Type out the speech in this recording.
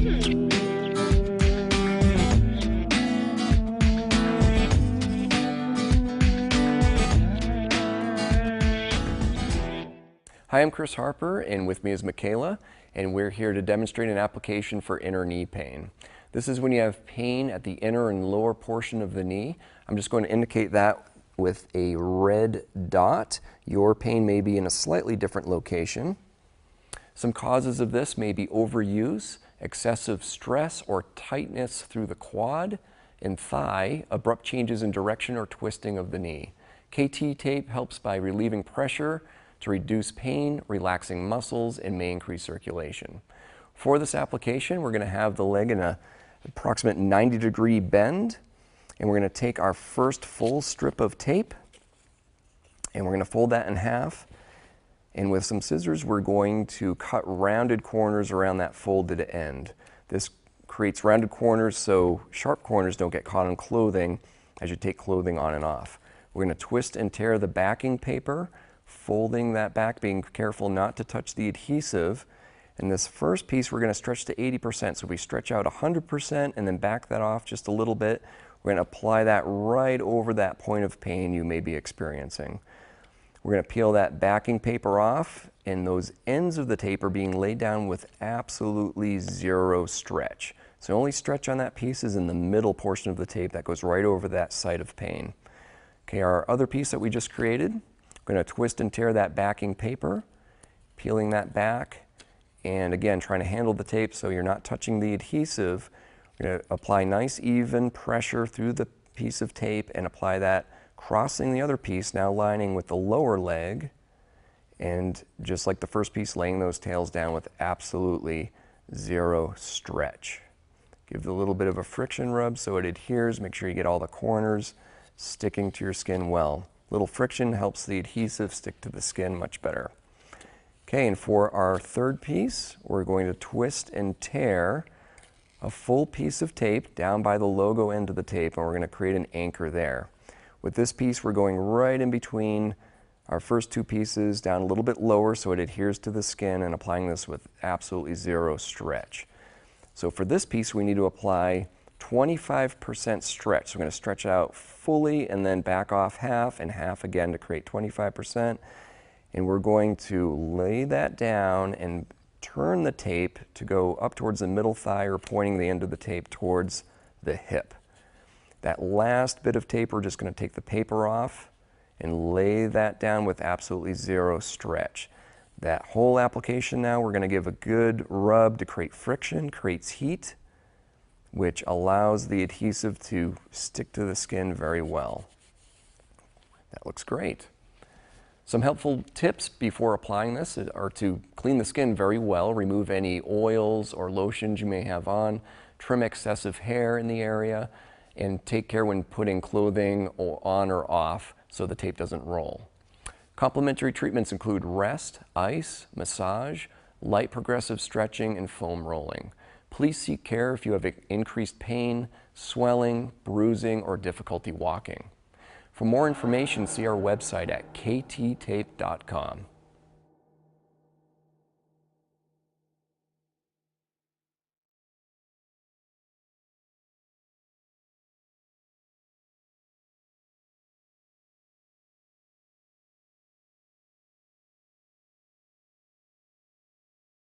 Hi, I'm Chris Harper, and with me is Michaela, and we're here to demonstrate an application for inner knee pain. This is when you have pain at the inner and lower portion of the knee. I'm just going to indicate that with a red dot. Your pain may be in a slightly different location. Some causes of this may be overuse, excessive stress or tightness through the quad and thigh, abrupt changes in direction or twisting of the knee. KT tape helps by relieving pressure to reduce pain, relaxing muscles, and may increase circulation. For this application, we're going to have the leg in an approximate 90-degree bend, and we're going to take our first full strip of tape, and we're going to fold that in half, and with some scissors, we're going to cut rounded corners around that folded end. This creates rounded corners so sharp corners don't get caught on clothing as you take clothing on and off. We're going to twist and tear the backing paper, folding that back, being careful not to touch the adhesive. And this first piece we're going to stretch to 80%. So we stretch out 100% and then back that off just a little bit. We're going to apply that right over that point of pain you may be experiencing. We're going to peel that backing paper off, and those ends of the tape are being laid down with absolutely zero stretch. So only stretch on that piece is in the middle portion of the tape that goes right over that site of pain. Okay, our other piece that we just created, we're going to twist and tear that backing paper, peeling that back, and again, trying to handle the tape so you're not touching the adhesive. We're going to apply nice even pressure through the piece of tape and apply that, crossing the other piece, now lining with the lower leg, and just like the first piece, laying those tails down with absolutely zero stretch. Give it a little bit of a friction rub so it adheres. Make sure you get all the corners sticking to your skin well. Little friction helps the adhesive stick to the skin much better. Okay, and for our third piece, we're going to twist and tear a full piece of tape down by the logo end of the tape, and we're going to create an anchor there. With this piece, we're going right in between our first two pieces, down a little bit lower so it adheres to the skin, and applying this with absolutely zero stretch. So for this piece, we need to apply 25% stretch. So we're going to stretch out fully and then back off half and half again to create 25%. And we're going to lay that down and turn the tape to go up towards the middle thigh or pointing the end of the tape towards the hip. That last bit of tape, we're just going to take the paper off and lay that down with absolutely zero stretch. That whole application now, we're going to give a good rub to create friction, creates heat, which allows the adhesive to stick to the skin very well. That looks great. Some helpful tips before applying this are to clean the skin very well, remove any oils or lotions you may have on, trim excessive hair in the area, and take care when putting clothing on or off so the tape doesn't roll. Complementary treatments include rest, ice, massage, light progressive stretching, and foam rolling. Please seek care if you have increased pain, swelling, bruising, or difficulty walking. For more information, see our website at kttape.com.